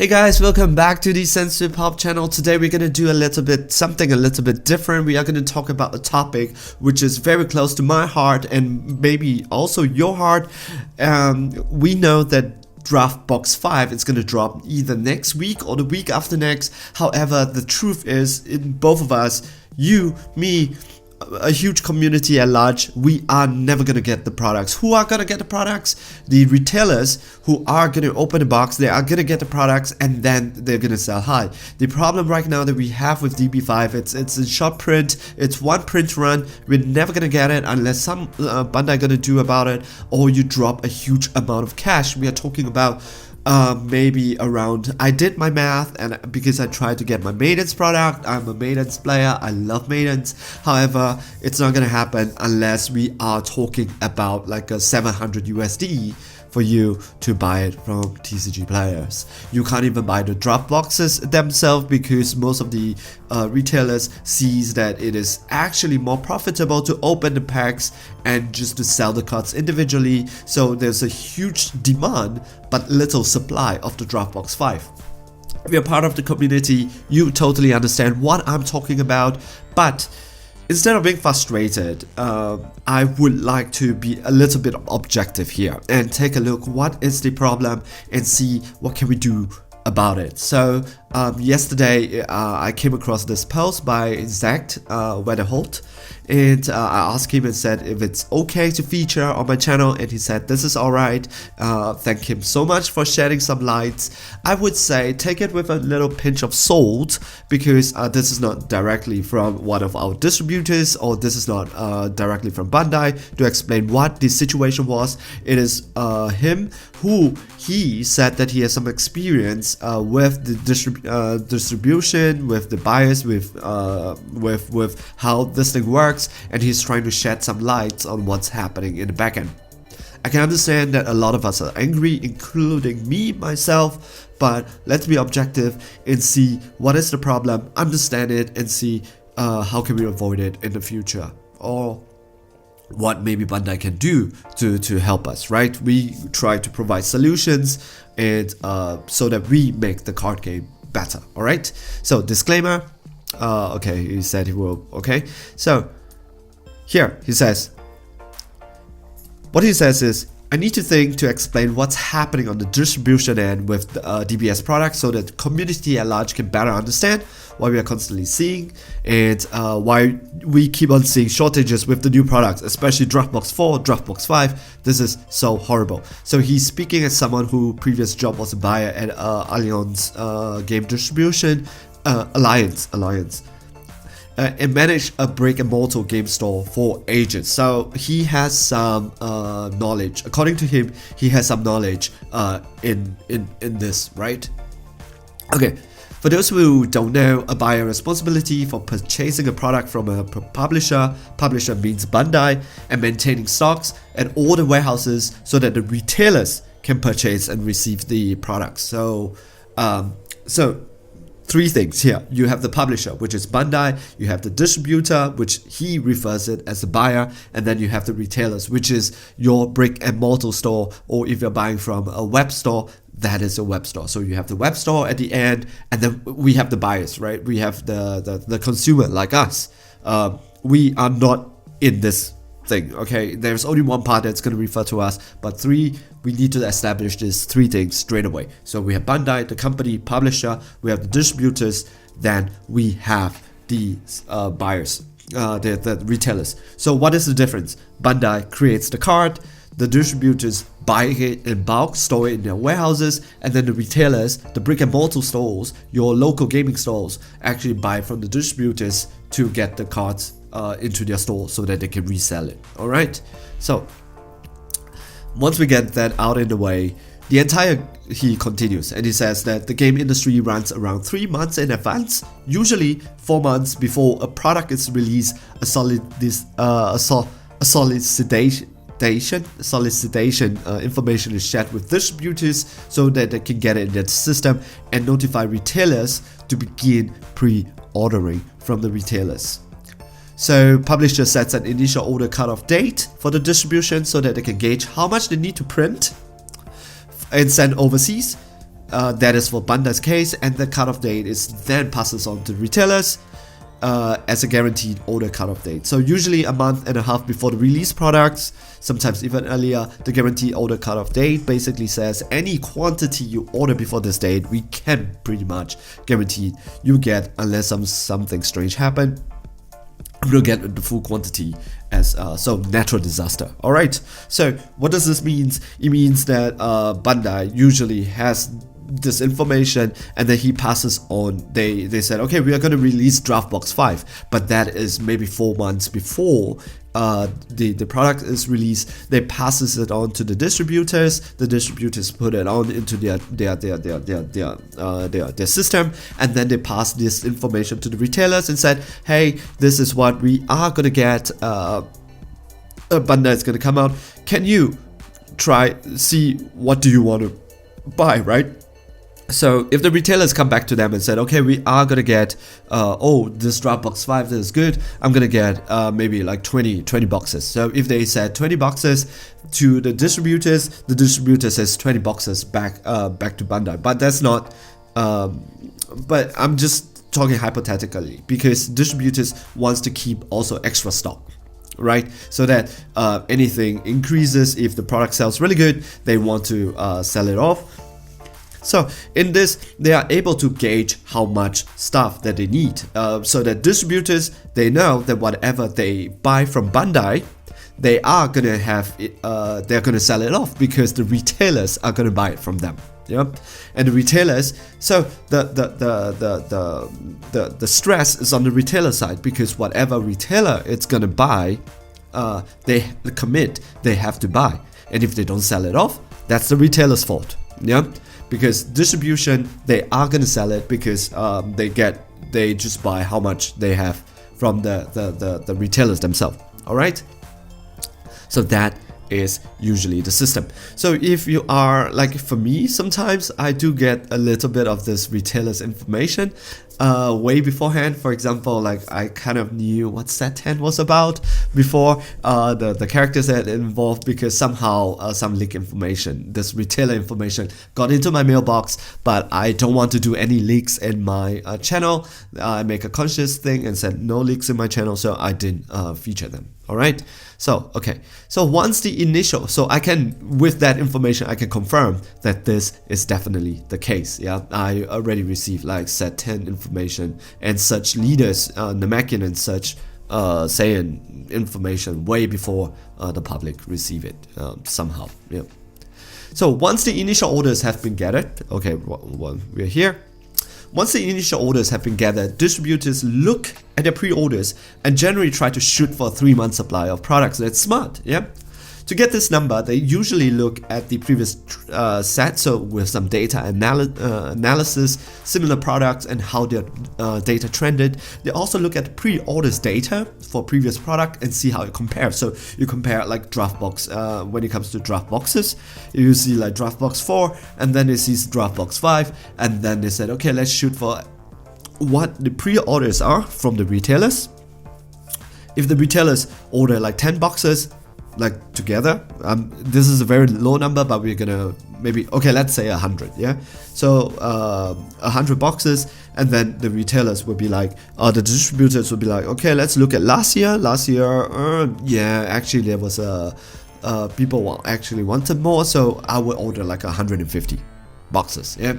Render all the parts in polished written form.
Hey guys, welcome back to the Sensitive Pop channel. Today we're gonna do something a little bit different. We are gonna talk about a topic which is very close to my heart and maybe also your heart. We know that DraftBox 5 is gonna drop either next week or the week after next. However, the truth is, in both of us, you, me, a huge community at large, we are never gonna get the products. Who are gonna get the products? The retailers who are gonna open the box, they are gonna get the products and then they're gonna sell high. The problem right now that we have with DB5, it's in short print, it's one print run. We're never gonna get it unless some Bandai gonna do about it, or you drop a huge amount of cash. We are talking about maybe around, I did my math, and because I tried to get my Maidens product, I'm a Maidens player, I love Maidens. However, it's not gonna happen unless we are talking about like a 700 USD for you to buy it from TCG players. You can't even buy the drop boxes themselves because most of the retailers sees that it is actually more profitable to open the packs and just to sell the cards individually. So there's a huge demand but little supply of the DraftBox 5. If you're part of the community, you totally understand what I'm talking about, but instead of being frustrated, I would like to be a little bit objective here and take a look what is the problem and see what can we do about it. So yesterday I came across this post by Zach Wetterholt, and I asked him and said if it's okay to feature on my channel, and he said this is alright. Thank him so much for shedding some light. I would say take it with a little pinch of salt, because this is not directly from one of our distributors, or this is not directly from Bandai to explain what the situation was. It is him who he said that he has some experience with the distribution, with the buyers, with how this thing works, and he's trying to shed some light on what's happening in the backend. I can understand that a lot of us are angry, including me, myself, but let's be objective and see what is the problem, understand it, and see how can we avoid it in the future, or what maybe Bandai can do to help us, right? We try to provide solutions and so that we make the card game better, alright? So disclaimer, okay, he said he will, okay? So here he says, what he says is, I need to think to explain what's happening on the distribution end with the, DBS products, so that the community at large can better understand why we are constantly seeing and why we keep on seeing shortages with the new products, especially DraftBox 4, DraftBox 5. This is so horrible. So he's speaking as someone who previous job was a buyer at Allianz Game Distribution, Alliance. And manage a brick and mortar game store for ages. So he has some knowledge. According to him, he has some knowledge in this, right? Okay. For those who don't know, a buyer responsibility for purchasing a product from a publisher. Publisher means Bandai, and maintaining stocks at all the warehouses so that the retailers can purchase and receive the products. So, three things here. You have the publisher, which is Bandai, you have the distributor, which he refers it as a buyer, and then you have the retailers, which is your brick and mortar store, or if you're buying from a web store, that is a web store. So you have the web store at the end, and then we have the buyers, right? We have the consumer like us. We are not in this thing, okay? There's only one part that's going to refer to us, but we need to establish these three things straight away. So we have Bandai, the company, publisher, we have the distributors, then we have the buyers, the retailers. So what is the difference? Bandai creates the card, the distributors buy it in bulk, store it in their warehouses, and then the retailers, the brick and mortar stores, your local gaming stores, actually buy from the distributors to get the cards into their store so that they can resell it. Alright, so once we get that out in the way, he continues and he says that the game industry runs around 3 months in advance, usually 4 months before a product is released. A solicitation information is shared with distributors so that they can get it in their system and notify retailers to begin pre-ordering from the retailers. So publisher sets an initial order cutoff date for the distribution so that they can gauge how much they need to print and send overseas. That is for Bandai's case, and the cutoff date is then passes on to retailers as a guaranteed order cutoff date. So usually a month and a half before the release products, sometimes even earlier, the guaranteed order cutoff date basically says any quantity you order before this date, we can pretty much guarantee you get, unless something strange happen. We'll get the full quantity as so natural disaster. All right. So what does this mean? It means that Bandai usually has this information, and then he passes on. They said, okay, we are going to release Draft Box 5, but that is maybe 4 months before the product is released. They passes it on to the distributors. The distributors put it on into their system, and then they pass this information to the retailers and said, hey, this is what we are gonna get. Bandai is gonna come out. Can you see what do you want to buy, right? So if the retailers come back to them and said, okay, we are gonna get this Draft Box 5, this is good, I'm gonna get maybe like 20 boxes. So if they said 20 boxes to the distributor says 20 boxes back to Bandai. But that's not but I'm just talking hypothetically, because distributors wants to keep also extra stock, right? So that anything increases, if the product sells really good, they want to sell it off. So in this, they are able to gauge how much stuff that they need, so that distributors, they know that whatever they buy from Bandai, they are gonna have it, they're gonna sell it off, because the retailers are gonna buy it from them. Yeah, and the retailers, so the stress is on the retailer side, because whatever retailer it's gonna buy, they commit, they have to buy, and if they don't sell it off, that's the retailer's fault. Yeah. Because distribution, they are gonna sell it, because they just buy how much they have from the retailers themselves. All right. So that is usually the system. So if you are like, for me, sometimes I do get a little bit of this retailers information way beforehand. For example, like I kind of knew what Set 10 was about before the characters that involved, because somehow some leak information, this retailer information, got into my mailbox, but I don't want to do any leaks in my channel. I make a conscious thing and said no leaks in my channel, so I didn't feature them. All right. So okay. So once the initial, so I can, with that information, I can confirm that this is definitely the case. Yeah, I already received like Set 10 information and such leaders, Namekian and such, saying information way before the public receive it somehow. Yeah. So once the initial orders have been gathered, okay, we're here. Once the initial orders have been gathered, distributors look at their pre-orders and generally try to shoot for a 3-month supply of products. That's smart, yeah? To get this number, they usually look at the previous set, so with some data analysis, similar products and how their data trended. They also look at pre-orders data for previous product and see how it compares. So you compare like Draft Box, when it comes to Draft Boxes, you see like Draft Box 4, and then they see Draft Box 5, and then they said, okay, let's shoot for what the pre-orders are from the retailers. If the retailers order like 10 boxes, like together, this is a very low number, but we're gonna maybe, okay, let's say 100, yeah? So 100 boxes, and then the retailers will be like, the distributors will be like, okay, let's look at last year, yeah, actually there was people actually wanted more, so I will order like 150 boxes, yeah?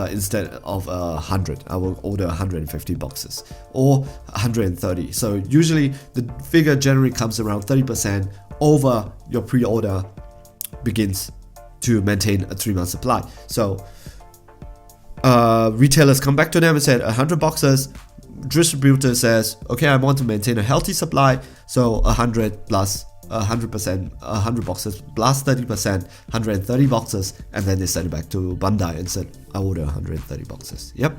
Instead of 100, I will order 150 boxes or 130. So usually the figure generally comes around 30% over your pre-order begins to maintain a 3-month supply. So retailers come back to them and said 100 boxes. Distributor says, okay, I want to maintain a healthy supply, so 100 plus 100%, 100 boxes plus 30%, 130 boxes, and then they sent it back to Bandai and said, I order 130 boxes. Yep.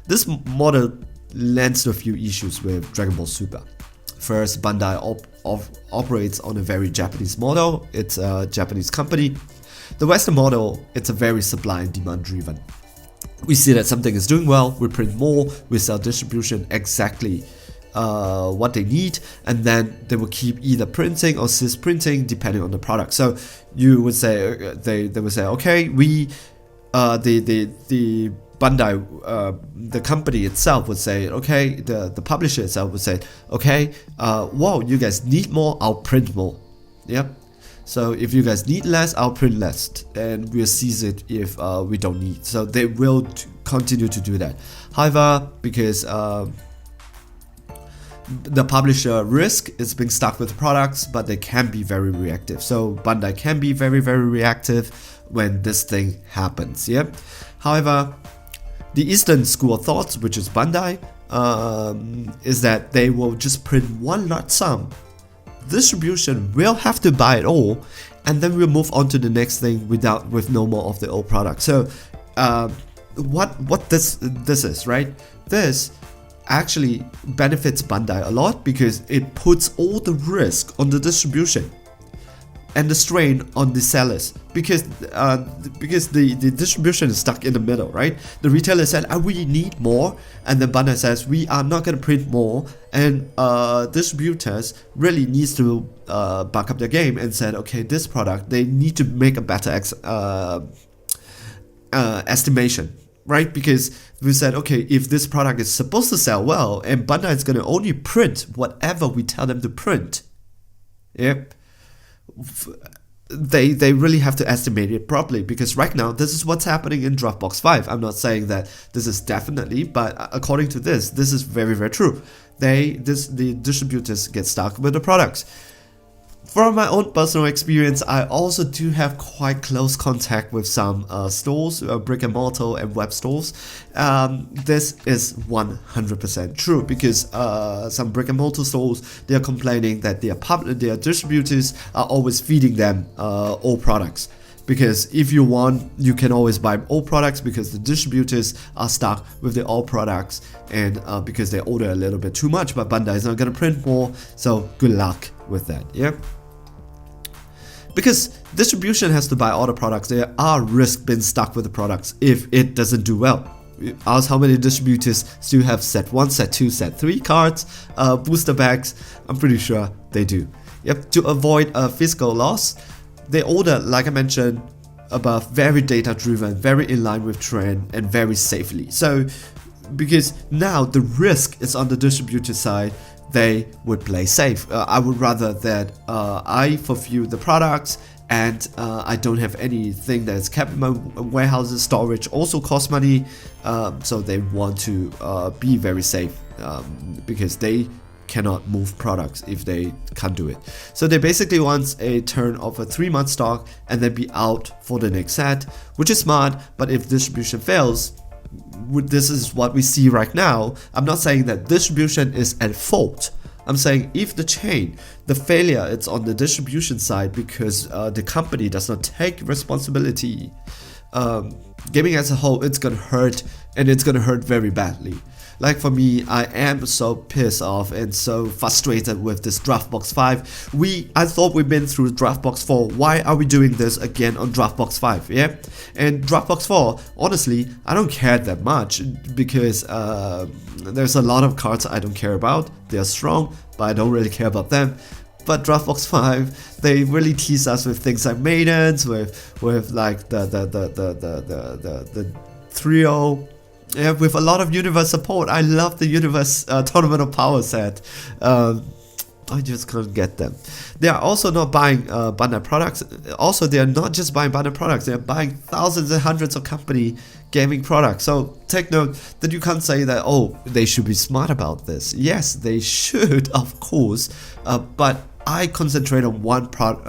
This model lends to a few issues with Dragon Ball Super. First, Bandai operates on a very Japanese model. It's a Japanese company. The Western model, it's a very supply and demand driven. We see that something is doing well, we print more, we sell distribution exactly what they need, and then they will keep either printing or printing depending on the product. So you would say, they would say, okay, we the Bandai, the company itself would say, okay, the publisher itself would say, okay, whoa, you guys need more, I'll print more. Yep. So if you guys need less, I'll print less, and we'll seize it if we don't need. So they will continue to do that. However, because the publisher risk is being stuck with products, but they can be very reactive. So Bandai can be very, very reactive when this thing happens. Yep. However, the Eastern school of thought, which is Bandai, is that they will just print one large sum. Distribution will have to buy it all, and then we'll move on to the next thing with no more of the old product. So what this is, right? This actually benefits Bandai a lot because it puts all the risk on the distribution and the strain on the sellers, because the distribution is stuck in the middle, right? The retailer said, I really need more, and then Bandai says, we are not going to print more, and distributors really needs to back up their game and said, okay, this product, they need to make a better estimation, right? Because we said, okay, if this product is supposed to sell well, and Bandai is going to only print whatever we tell them to print, yep, they really have to estimate it properly, because right now this is what's happening in DraftBox 5. I'm not saying that this is definitely, but according to this is very, very true. The distributors get stuck with the products. From my own personal experience, I also do have quite close contact with some stores, brick and mortar and web stores. This is 100% true, because some brick and mortar stores, they are complaining that their distributors are always feeding them old products. Because if you want, you can always buy old products, because the distributors are stuck with the old products, and because they order a little bit too much, but Bandai is not going to print more, so good luck with that, yeah? Because distribution has to buy all the products, there are risks being stuck with the products if it doesn't do well. Ask how many distributors still have set 1, set 2, set 3 cards, booster bags. I'm pretty sure they do. Yep, to avoid a physical loss, they order, like I mentioned above, very data driven, very in line with trend, and very safely. So, because now the risk is on the distributor side, they would play safe. I would rather that I fulfill the products, and I don't have anything that's kept in my warehouses. Storage also costs money, so they want to be very safe, because they cannot move products if they can't do it. So they basically want a turn of a 3-month stock and then be out for the next set, which is smart. But if distribution fails, this is what we see right now. I'm not saying that distribution is at fault. I'm saying if the chain, the failure, it's on the distribution side, because the company does not take responsibility. Gaming as a whole, it's gonna hurt, and it's gonna hurt very badly. Like for me, I am so pissed off and so frustrated with this DraftBox 5. I thought we've been through DraftBox 4. Why are we doing this again on DraftBox 5? Yeah, and DraftBox 4, honestly, I don't care that much, because there's a lot of cards I don't care about. They're strong, but I don't really care about them. But DraftBox 5, they really tease us with things like Maidens, with like the trio. Yeah, with a lot of universe support. I love the universe Tournament of Power set. I just can't get them. They are also not buying Bandai products. Also, they are not just buying Bandai products. They are buying thousands and hundreds of company gaming products. So take note that you can't say that, oh, they should be smart about this. Yes, they should, of course. But I concentrate on one product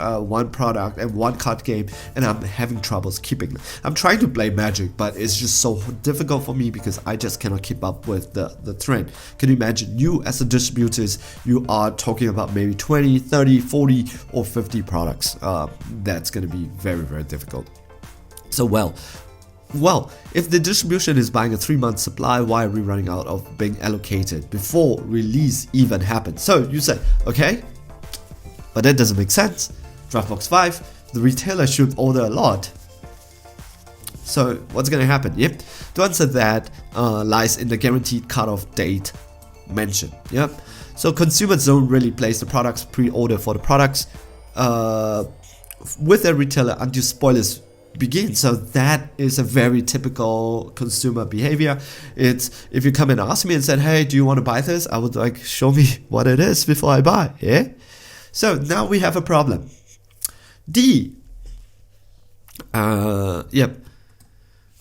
and one card game, and I'm having troubles keeping them. I'm trying to play Magic, but it's just so difficult for me because I just cannot keep up with the trend. Can you imagine, you as a distributors, you are talking about maybe 20, 30, 40 or 50 products. That's going to be very, very difficult. So well, if the distribution is buying a 3-month supply, why are we running out of being allocated before release even happens? So you say, okay, but that doesn't make sense. DraftBox 5, the retailer should order a lot. So what's gonna happen? Yep. The answer that lies in the guaranteed cutoff date mentioned. Yep. So consumers don't really place the products pre-order for the products with their retailer until spoilers begin. So that is a very typical consumer behavior. It's if you come and ask me and said, hey, do you want to buy this? I would like, show me what it is before I buy. Yeah. So now we have a problem. The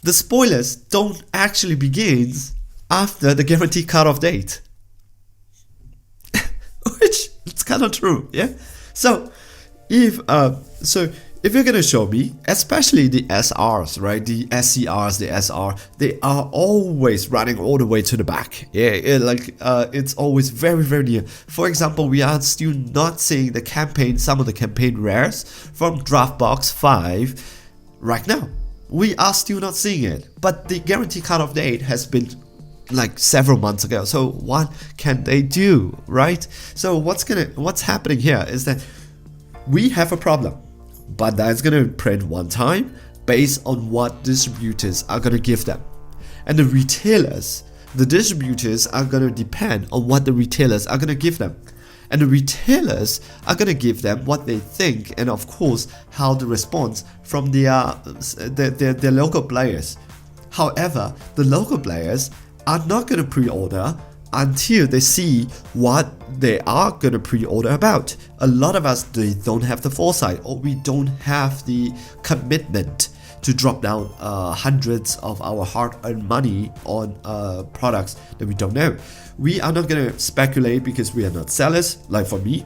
spoilers don't actually begin after the guaranteed cutoff date. Which it's kind of true, yeah. So if you're gonna show me, especially the SRs, right, the SCRs, the SR, they are always running all the way to the back. Yeah, it's always very, very near. For example, we are still not seeing the campaign, some of the campaign rares from Draftbox 5 right now. We are still not seeing it, but the guarantee cutoff date has been like several months ago. So what can they do, right? So what's happening here is that we have a problem. Bandai is gonna print one time based on what distributors are gonna give them, and the distributors are gonna depend on what the retailers are gonna give them, and the retailers are gonna give them what they think, and of course how the response from their local players. However, the local players are not gonna pre-order until they see what they are gonna pre-order about. A lot of us, they don't have the foresight, or we don't have the commitment to drop down hundreds of our hard-earned money on products that we don't know. We are not gonna speculate because we are not sellers. Like for me,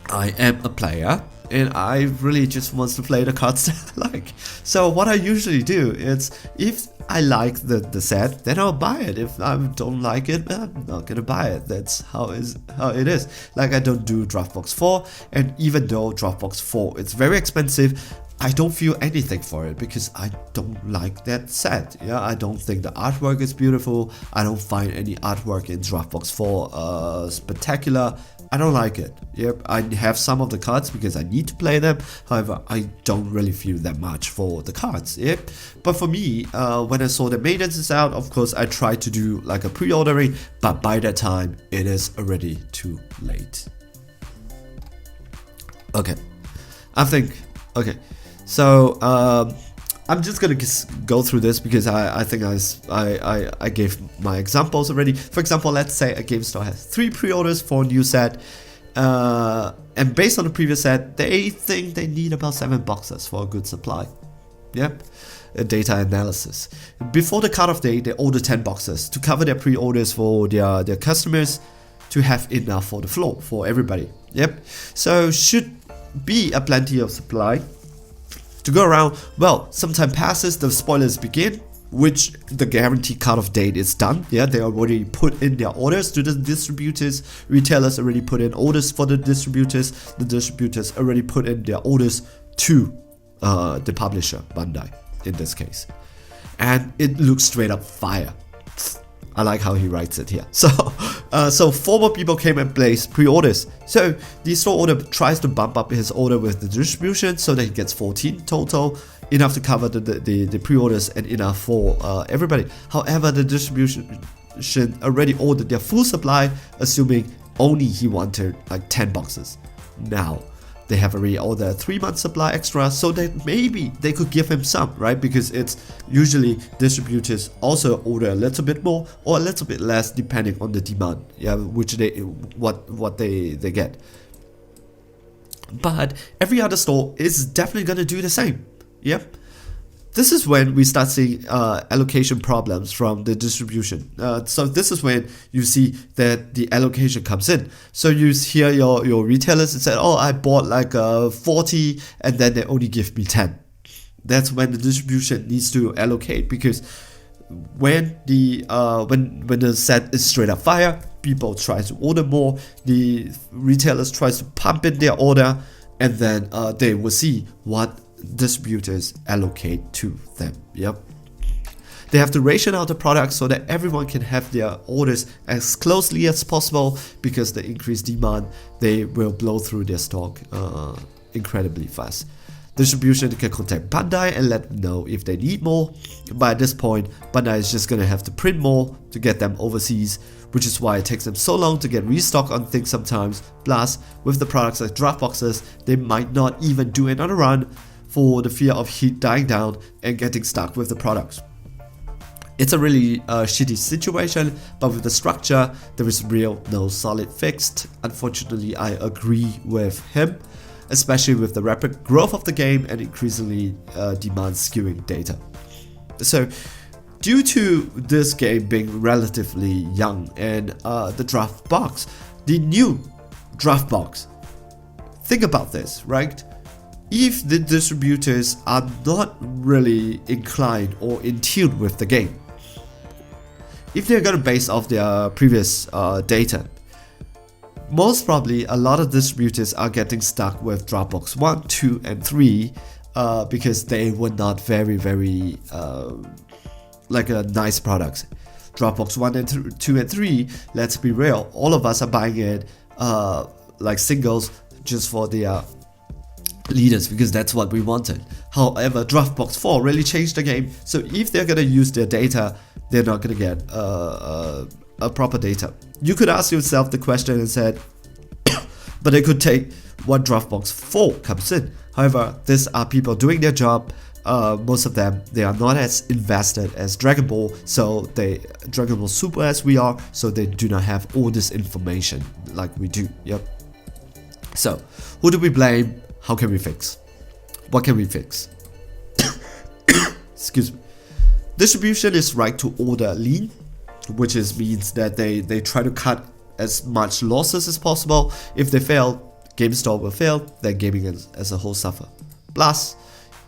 I am a player and I really just want to play the cards that I like. So what I usually do is, if I like the set, then I'll buy it. If I don't like it, I'm not gonna buy it. That's how it is. Like, I don't do Draftbox 4, and even though Draftbox 4 it's very expensive, I don't feel anything for it because I don't like that set. Yeah, I don't think the artwork is beautiful. I don't find any artwork in Draftbox 4 spectacular. I don't like it. Yep, I have some of the cards because I need to play them. However, I don't really feel that much for the cards. Yep, but for me, when I saw the maintenance is out, of course I tried to do like a pre-ordering, but by that time it is already too late. Okay, so I'm just gonna go through this because I think I gave my examples already. For example, let's say a game store has 3 pre-orders for a new set, and based on the previous set, they think they need about 7 boxes for a good supply. Yep, data analysis. Before the cutoff date, they order 10 boxes to cover their pre-orders for their customers, to have enough for the floor for everybody. Yep, so should be a plenty of supply to go around. Well, some time passes, the spoilers begin, which the guaranteed cutoff date is done. Yeah, they already put in their orders to the distributors. Retailers already put in orders for the distributors. The distributors already put in their orders to the publisher, Bandai, in this case. And it looks straight up fire. I like how he writes it here. So 4 more people came and placed pre-orders. So the store owner tries to bump up his order with the distribution so that he gets 14 total, enough to cover the pre-orders and enough for everybody. However, the distribution already ordered their full supply, assuming only he wanted like 10 boxes. Now, they have already ordered a 3-month supply extra, so that maybe they could give him some, right? Because it's usually distributors also order a little bit more or a little bit less depending on the demand, yeah, which what they get. But every other store is definitely gonna do the same. Yep. This is when we start seeing allocation problems from the distribution. So this is when you see that the allocation comes in. So you hear your retailers and say, oh, I bought like 40 and then they only give me 10. That's when the distribution needs to allocate, because when the set is straight up fire, people try to order more, the retailers try to pump in their order, and then they will see what distributors allocate to them. Yep, they have to ration out the product so that everyone can have their orders as closely as possible, because the increased demand, they will blow through their stock incredibly fast. Distribution can contact Bandai and let them know if they need more, but at this point Bandai is just gonna have to print more to get them overseas, which is why it takes them so long to get restock on things sometimes. Plus, with the products like draft boxes, they might not even do another run for the fear of heat dying down and getting stuck with the products. It's a really shitty situation, but with the structure, there is no solid fix. Unfortunately, I agree with him, especially with the rapid growth of the game and increasingly demand skewing data. So, due to this game being relatively young and the draft box, the new draft box, think about this, right? If the distributors are not really inclined or in tune with the game, if they're gonna base off their previous data, most probably a lot of distributors are getting stuck with Dropbox 1, 2, and 3 because they were not very like a nice products. Dropbox 1 and 2 and 3, let's be real, all of us are buying it like singles just for the leaders because that's what we wanted. However, Dropbox 4 really changed the game, so if they're gonna use their data, they're not gonna get a proper data. You could ask yourself the question and said, but they could take what Dropbox 4 comes in. However, these are people doing their job. Most of them, they are not as invested as Dragon Ball, Dragon Ball Super as we are, so they do not have all this information like we do. Yep. So, who do we blame? How can we fix? What can we fix? Excuse me. Distribution is right to order lean, which means that they try to cut as much losses as possible. If they fail, game store will fail, then gaming as a whole suffer. Plus,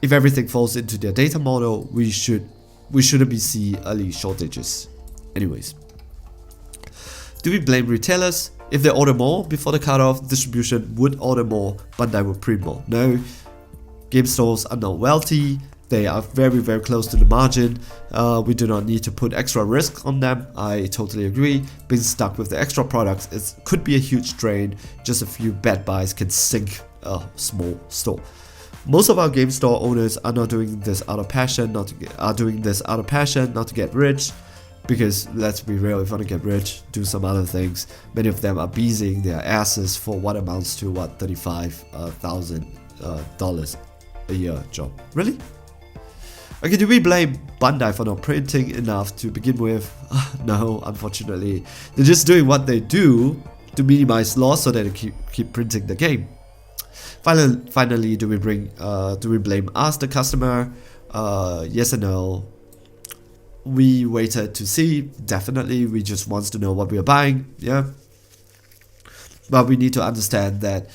if everything falls into their data model, we shouldn't be seeing early shortages. Anyways, do we blame retailers? If they order more before the cutoff, distribution would order more, Bandai would print more. No, game stores are not wealthy. They are very close to the margin. We do not need to put extra risk on them. I totally agree. Being stuck with the extra products could be a huge drain. Just a few bad buys can sink a small store. Most of our game store owners are not doing this out of passion, not to get rich. Because let's be real, if you want to get rich, do some other things. Many of them are beezing their asses for what amounts to $35,000 a year job. Really? Okay, do we blame Bandai for not printing enough to begin with? No, unfortunately. They're just doing what they do to minimize loss so that they keep printing the game. Finally, do we blame us, the customer? Yes and no. We waited to see. Definitely, we just want to know what we are buying. Yeah, but we need to understand that.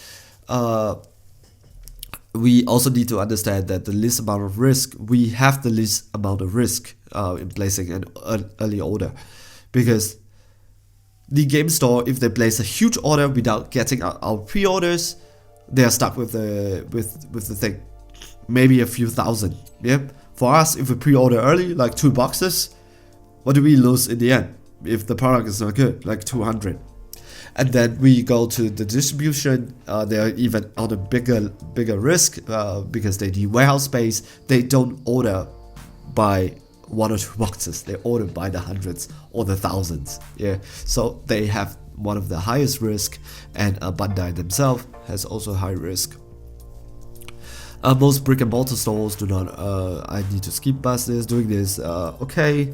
We also need to understand that the least amount of risk. We have the least amount of risk in placing an early order, because the game store, if they place a huge order without getting our pre-orders, they are stuck with the thing. Maybe a few thousand. Yeah. For us, if we pre-order early, like 2 boxes, what do we lose in the end? If the product is not good, like 200. And then we go to the distribution, they are even on a bigger risk because they need warehouse space. They don't order by 1 or 2 boxes, they order by the hundreds or the thousands. Yeah, so they have one of the highest risk, and Bandai themselves has also high risk. Most brick and mortar stores do not, I need to skip past this, doing this, okay.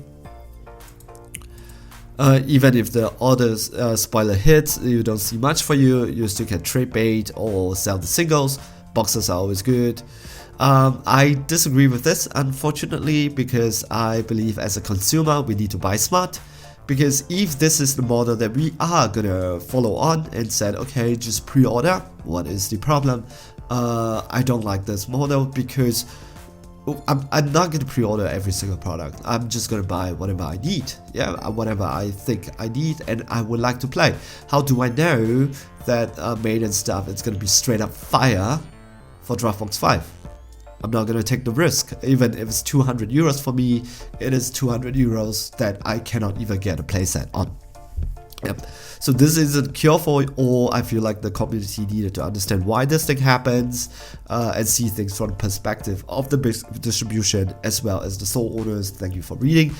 Even if the orders spoiler hits, you don't see much for you, you still can trade bait or sell the singles, boxes are always good. I disagree with this, unfortunately, because I believe as a consumer we need to buy smart. Because if this is the model that we are gonna follow on and said, okay, just pre-order, what is the problem? I don't like this model because I'm not going to pre-order every single product. I'm just going to buy whatever I need. Yeah, whatever I think I need and I would like to play. How do I know that main and stuff is going to be straight up fire for Dropbox 5? I'm not going to take the risk. Even if it's 200 euros for me, it is 200 euros that I cannot even get a playset on. Yep. So this isn't cure for all. I feel like the community needed to understand why this thing happens and see things from the perspective of the distribution as well as the sole owners. Thank you for reading.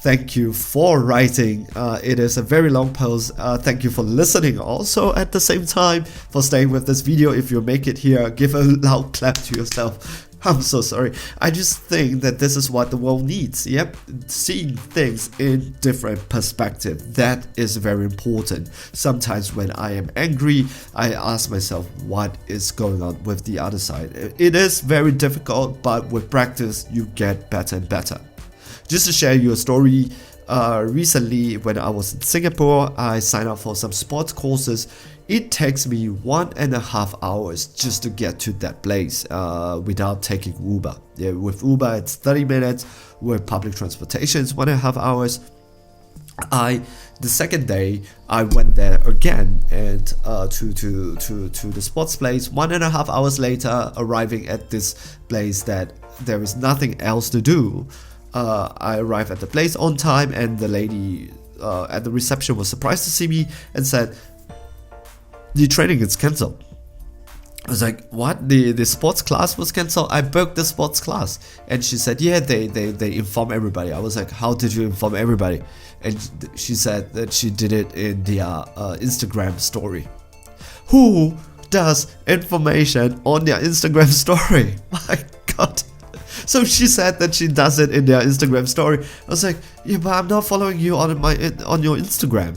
Thank you for writing. It is a very long post. Thank you for listening also at the same time, for staying with this video. If you make it here, give a loud clap to yourself. I'm so sorry. I just think that this is what the world needs. Yep, seeing things in different perspective. That is very important. Sometimes when I am angry, I ask myself what is going on with the other side. It is very difficult, but with practice, you get better and better. Just to share you a story, recently when I was in Singapore, I signed up for some sports courses. It takes me 1.5 hours just to get to that place without taking Uber. Yeah, with Uber it's 30 minutes. With public transportation it's 1.5 hours. The second day I went there again and to the sports place. 1.5 hours later, arriving at this place that there is nothing else to do. I arrived at the place on time, and the lady at the reception was surprised to see me and said, "The training is cancelled." I was like, "What? The sports class was cancelled? I booked the sports class." And she said, "Yeah, they inform everybody." I was like, "How did you inform everybody?" And she said that she did it in their Instagram story. Who does information on their Instagram story? My God. So she said that she does it in their Instagram story. I was like, "Yeah, but I'm not following you on your Instagram."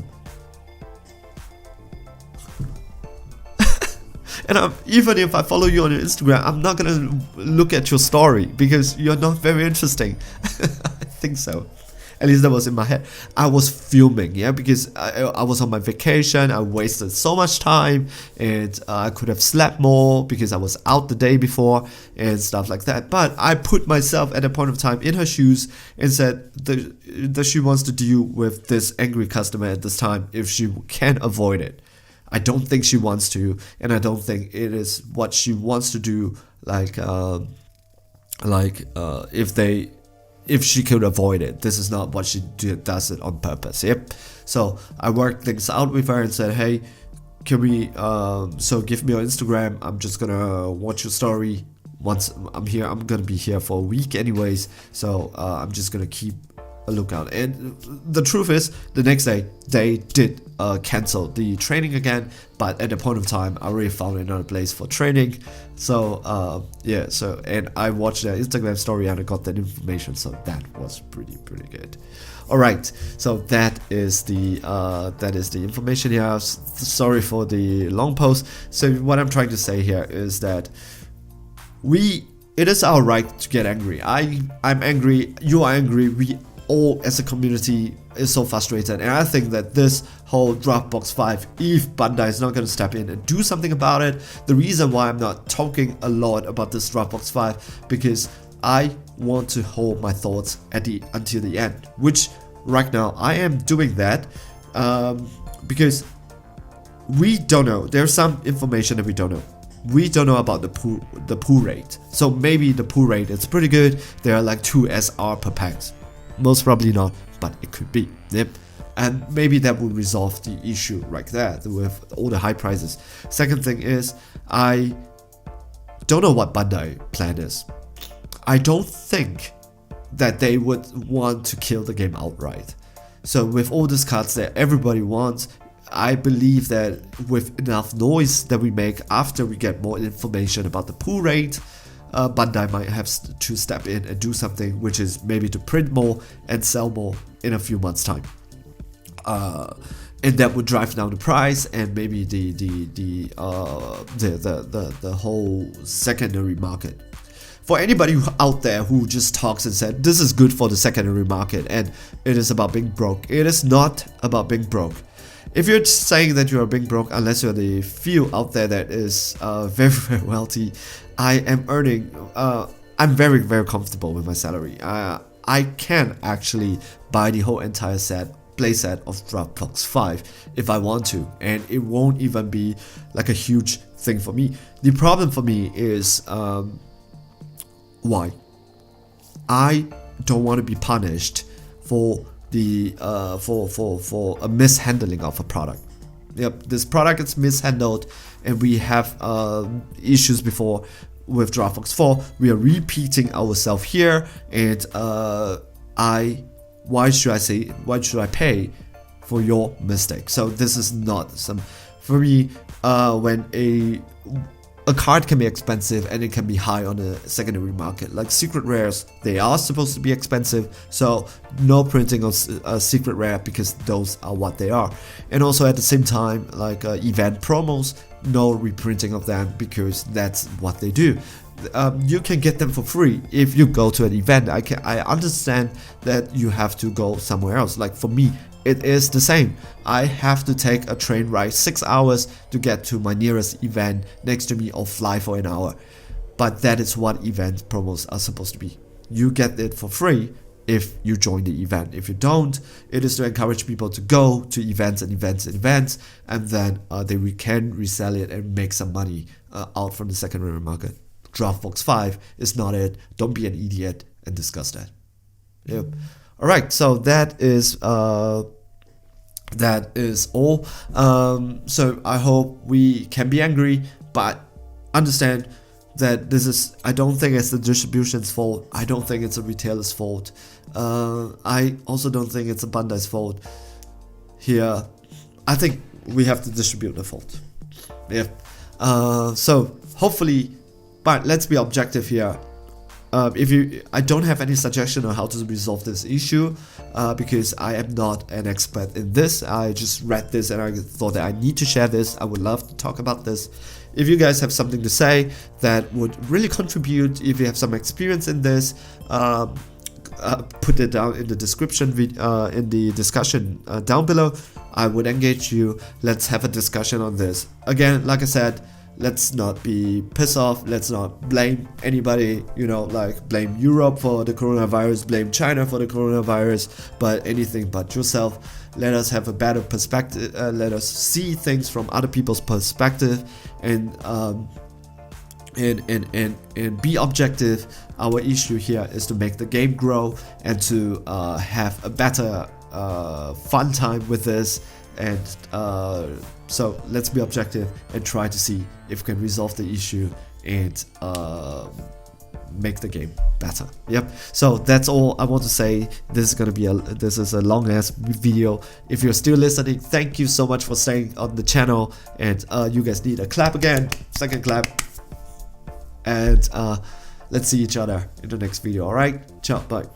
And even if I follow you on your Instagram, I'm not gonna look at your story because you're not very interesting. I think so. At least that was in my head. I was fuming, yeah, because I was on my vacation. I wasted so much time, and I could have slept more because I was out the day before and stuff like that. But I put myself at a point of time in her shoes and said that she wants to deal with this angry customer at this time if she can avoid it. I don't think she wants to, and I don't think it is what she wants to do. If she could avoid it, this is not what she does it on purpose. Yep. So I worked things out with her and said, "Hey, can we? So give me your Instagram. I'm just gonna watch your story. Once I'm here, I'm gonna be here for a week anyways. So I'm just gonna keep a lookout." And the truth is, the next day they did cancel the training again, but at the point of time I already found another place for training. So yeah, so and I watched their Instagram story and I got that information, so that was pretty good. Alright, so that is the information here. Sorry for the long post. So what I'm trying to say here is that it is our right to get angry. I'm angry, you are angry, we all as a community is so frustrated, and I think that this whole Dropbox 5, if Bandai is not going to step in and do something about it, the reason why I'm not talking a lot about this Dropbox 5, because I want to hold my thoughts until the end, which right now I am doing that, because we don't know. There's some information that we don't know. We don't know about the pull rate. So maybe the pull rate is pretty good. There are like 2 SR per packs. Most probably not, but it could be. Yep. And maybe that would resolve the issue like that with all the high prices. Second thing is, I don't know what Bandai plan is. I don't think that they would want to kill the game outright. So with all these cards that everybody wants, I believe that with enough noise that we make after we get more information about the pull rate, Bandai might have to step in and do something, which is maybe to print more and sell more in a few months' time. And that would drive down the price and maybe the whole secondary market. For anybody out there who just talks and said this is good for the secondary market and it is about being broke, it is not about being broke. If you're saying that you're being broke, unless you're the few out there that is very wealthy, I am earning, I'm very comfortable with my salary. I can actually buy the whole entire playset of Dropbox 5 if I want to, and it won't even be like a huge thing for me. The problem for me is why? I don't want to be punished for the for a mishandling of a product. Yep, this product is mishandled, and we have issues before with Dropbox 4. We are repeating ourselves here, and why should I pay for your mistake? So this is not some, for me, when a card can be expensive and it can be high on the secondary market. Like secret rares, they are supposed to be expensive, so no printing of a secret rare because those are what they are. And also at the same time, like event promos, no reprinting of them because that's what they do. You can get them for free if you go to an event. I understand that you have to go somewhere else. Like for me, it is the same. I have to take a train ride 6 hours to get to my nearest event next to me or fly for an hour. But that is what event promos are supposed to be. You get it for free if you join the event. If you don't, it is to encourage people to go to events and events and events, and then they can resell it and make some money out from the secondary market. Draftbox 5 is not it. Don't be an idiot and discuss that. Yep. Alright, so that is all. So I hope we can be angry, but understand that this is, I don't think it's the distribution's fault. I don't think it's a retailer's fault. I also don't think it's a Bandai's fault. Here, I think we have to distribute the fault. Yeah. So hopefully, but let's be objective here. I don't have any suggestion on how to resolve this issue because I am not an expert in this. I just read this and I thought that I need to share this. I would love to talk about this. If you guys have something to say that would really contribute, if you have some experience in this, put it down in the description, in the discussion down below. I would engage you. Let's have a discussion on this. Again, like I said, let's not be pissed off. Let's not blame anybody, like blame Europe for the coronavirus, blame China for the coronavirus, but anything but yourself. Let us have a better perspective. Let us see things from other people's perspective and be objective. Our issue here is to make the game grow and to have a better fun time with this. And so let's be objective and try to see if we can resolve the issue and make the game better. Yep. So that's all I want to say. This is a long ass video. If you're still listening, thank you so much for staying on the channel. And you guys need a clap again. Second clap. And let's see each other in the next video. All right. Ciao. Bye.